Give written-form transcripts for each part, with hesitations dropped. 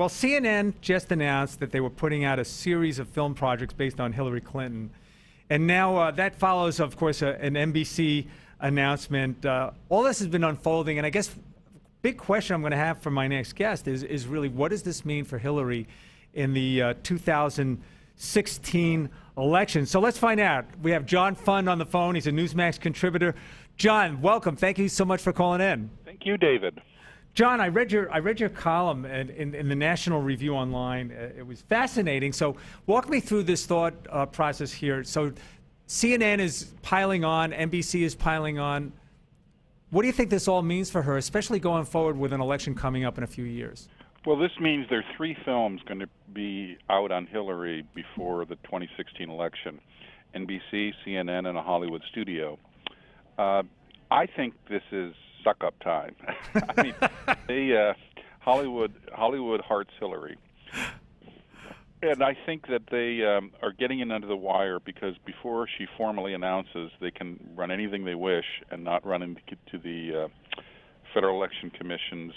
Well, CNN just announced that they were putting out a series of film projects based on Hillary Clinton. And now that follows, of course, an NBC announcement. All this has been unfolding, and I guess big question I'm going to have for my next guest is really, what does this mean for Hillary in the 2016 election? So let's find out. We have John Fund on the phone. He's a Newsmax contributor. John, welcome. Thank you so much for calling in. Thank you, David. John, I read your column in the National Review Online. It was fascinating. So walk me through this thought process here. So CNN is piling on, NBC is piling on. What do you think this all means for her, especially going forward with an election coming up in a few years? Well, this means there are 3 films going to be out on Hillary before the 2016 election: NBC, CNN, and a Hollywood studio. I think this is suck-up time. I mean, Hollywood hearts Hillary. And I think that they are getting in under the wire because before she formally announces, they can run anything they wish and not run into the Federal Election Commission's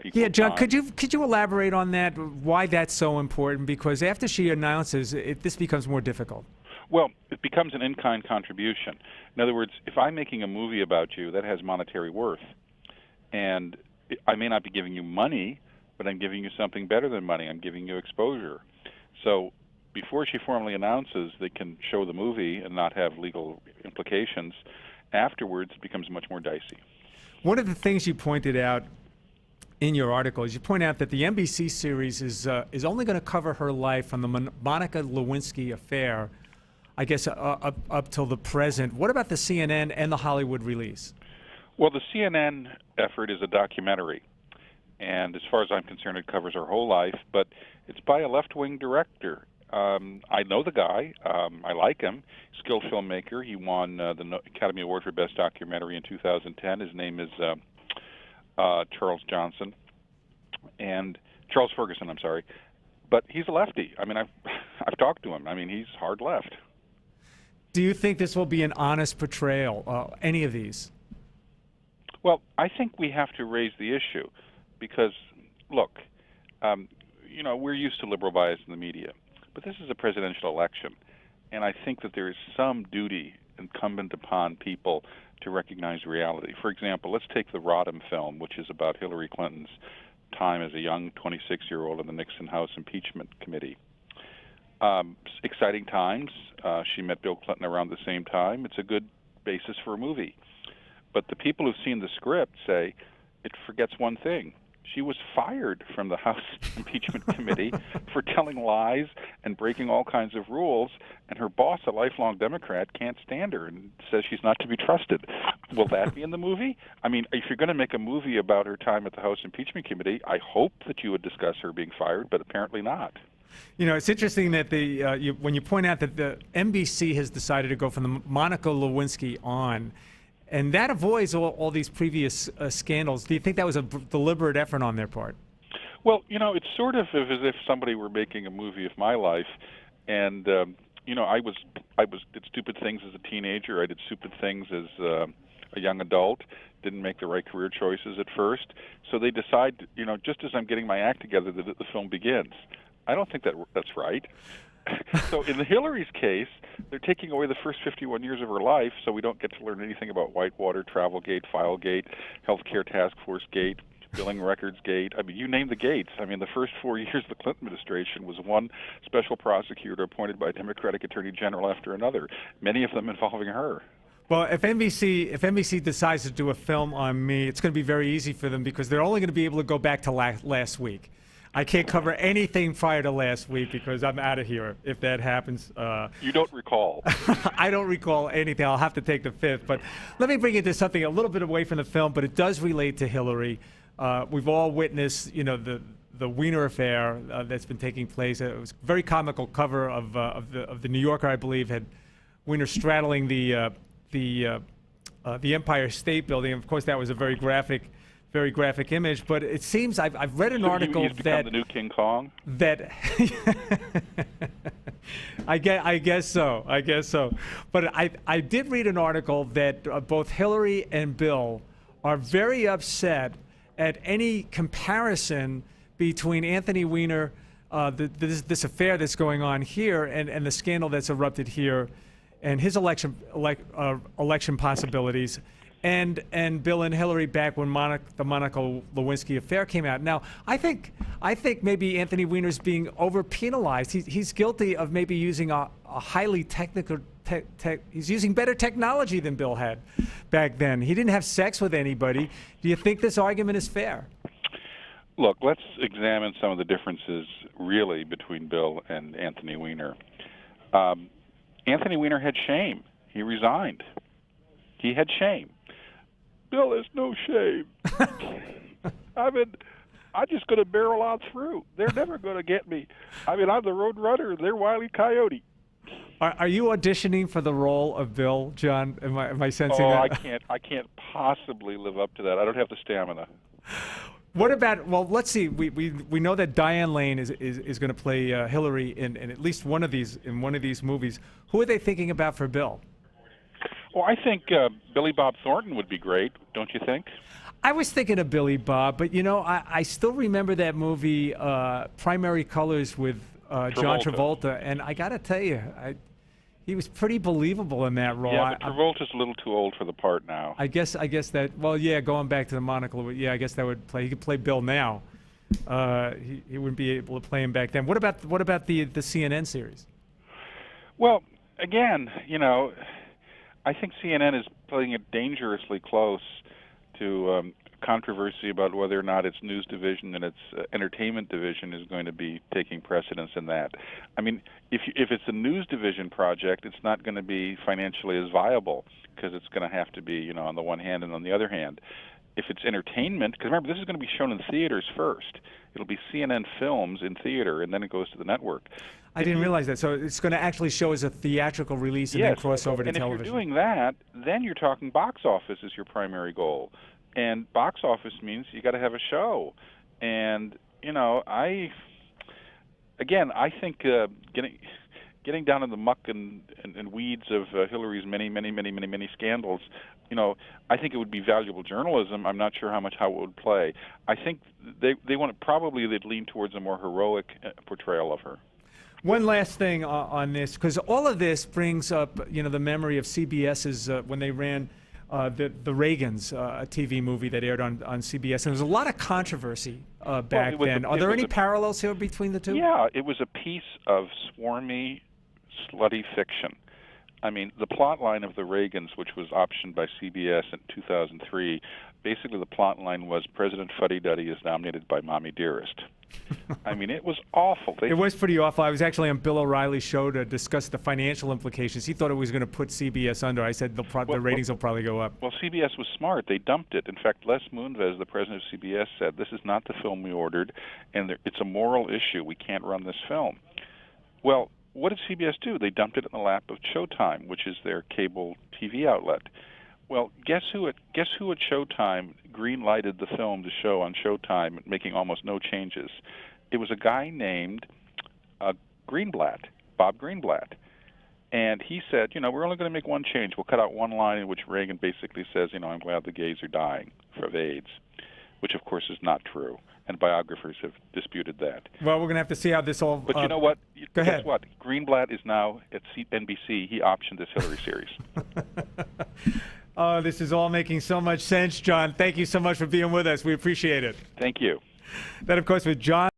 equal Yeah, John, time. could you elaborate on that, why that's so important? Because after she announces, this becomes more difficult. Well, it becomes an in-kind contribution. In other words, if I'm making a movie about you, that has monetary worth. And I may not be giving you money, but I'm giving you something better than money. I'm giving you exposure. So before she formally announces, they can show the movie and not have legal implications. Afterwards, it becomes much more dicey. One of the things you pointed out in your article is you point out that the NBC series is only going to cover her life from the Monica Lewinsky affair, I guess, up till the present. What about the CNN and the Hollywood release? Well, the CNN effort is a documentary, and as far as I'm concerned, it covers her whole life, but it's by a left-wing director. I know the guy. I like him. Skilled filmmaker. He won the Academy Award for Best Documentary in 2010. His name is Charles Ferguson, I'm sorry. But he's a lefty. I mean, I've talked to him. I mean, he's hard left. Do you think this will be an honest portrayal, any of these? Well, I think we have to raise the issue because, look, we're used to liberal bias in the media, but this is a presidential election, and I think that there is some duty incumbent upon people to recognize reality. For example, let's take the Rodham film, which is about Hillary Clinton's time as a young 26-year-old in the Nixon House Impeachment Committee. Exciting times. She met Bill Clinton around the same time. It's a good basis for a movie. But the people who've seen the script say it forgets one thing. She was fired from the House Impeachment Committee for telling lies and breaking all kinds of rules, and her boss, a lifelong Democrat, can't stand her and says she's not to be trusted. Will that be in the movie? I mean, if you're going to make a movie about her time at the House Impeachment Committee, I hope that you would discuss her being fired, but apparently not. You know, it's interesting that when you point out that the NBC has decided to go from the Monica Lewinsky on, and that avoids all these previous scandals. Do you think that was a deliberate effort on their part? Well, it's sort of as if somebody were making a movie of my life, and I did stupid things as a teenager. I did stupid things as a young adult. Didn't make the right career choices at first. So they decide, just as I'm getting my act together, that the film begins. I don't think that's right. So in Hillary's case, they're taking away the first 51 years of her life, so we don't get to learn anything about Whitewater, Travelgate, Filegate, Healthcare Task Force Gate, Billing Records Gate. I mean, you name the gates. I mean, the first 4 years of the Clinton administration was one special prosecutor appointed by a Democratic Attorney General after another, many of them involving her. Well, if NBC decides to do a film on me, it's going to be very easy for them because they're only going to be able to go back to last week. I can't cover anything prior to last week because I'm out of here if that happens. You don't recall. I don't recall anything. I'll have to take the fifth. But let me bring you to something a little bit away from the film, but it does relate to Hillary. We've all witnessed, the Weiner affair that's been taking place. It was a very comical cover of the New Yorker, I believe, had Weiner straddling the Empire State Building. Of course, that was a very graphic image, but it seems I've read an article he's become the new King Kong. That I guess so. But I did read an article that both Hillary and Bill are very upset at any comparison between Anthony Weiner, this affair that's going on here, and the scandal that's erupted here, and his election possibilities, and Bill and Hillary back when the Monica Lewinsky affair came out. Now, I think maybe Anthony Weiner's being over-penalized. He's guilty of maybe using a highly technical he's using better technology than Bill had back then. He didn't have sex with anybody. Do you think this argument is fair? Look, let's examine some of the differences really between Bill and Anthony Weiner. Anthony Weiner had shame. He resigned. He had shame. Bill has no shame. I mean, I'm just going to barrel on through. They're never going to get me. I mean, I'm the road runner. They're Wile E. Coyote. Are you auditioning for the role of Bill, John? Am I sensing that? I can't possibly live up to that. I don't have the stamina. What about? Well, let's see. We know that Diane Lane is going to play Hillary in at least one of these movies. Who are they thinking about for Bill? Well, I think Billy Bob Thornton would be great. Don't you think? I was thinking of Billy Bob, but I still remember that movie Primary Colors with John Travolta, and I got to tell you, he was pretty believable in that role. Yeah, but Travolta's a little too old for the part now. I guess that. Well, yeah, going back to the Monica. Yeah, I guess that would play. He could play Bill now. He wouldn't be able to play him back then. What about the CNN series? Well, again, I think CNN is playing it dangerously close to controversy about whether or not its news division and its entertainment division is going to be taking precedence in that. I mean, if it's a news division project, it's not going to be financially as viable because it's going to have to be, on the one hand and on the other hand. If it's entertainment, because remember, this is going to be shown in theaters first. It'll be CNN films in theater, and then it goes to the network. I didn't realize that. So it's going to actually show as a theatrical release and then cross over to television. And if you're doing that, then you're talking box office as your primary goal. And box office means you got to have a show. And, I think getting down in the muck and weeds of Hillary's many scandals, I think it would be valuable journalism. I'm not sure how it would play. I think they'd lean towards a more heroic portrayal of her. One last thing on this, because all of this brings up, the memory of CBS's when they ran the Reagans, a TV movie that aired on CBS, and there was a lot of controversy back then. Are there any parallels here between the two? Yeah, it was a piece of swarmy, slutty fiction. I mean, the plot line of the Reagans, which was optioned by CBS in 2003, basically the plot line was President Fuddy Duddy is nominated by Mommy Dearest. I mean, it was awful. It was pretty awful. I was actually on Bill O'Reilly's show to discuss the financial implications. He thought it was going to put CBS under. I said the ratings will probably go up. Well, CBS was smart. They dumped it. In fact, Les Moonves, the president of CBS, said, this is not the film we ordered, and it's a moral issue. We can't run this film. Well, what did CBS do? They dumped it in the lap of Showtime, which is their cable TV outlet. Well, guess who at Showtime green-lighted the film to show on Showtime, making almost no changes? It was a guy named Greenblatt, Bob Greenblatt. And he said, we're only going to make one change. We'll cut out one line in which Reagan basically says, I'm glad the gays are dying of AIDS, which, of course, is not true. And biographers have disputed that. Well, we're going to have to see how this all... But you know what? Go ahead. Guess what? Greenblatt is now at NBC. He optioned this Hillary series. Oh, this is all making so much sense, John. Thank you so much for being with us. We appreciate it. Thank you. That, of course, was John.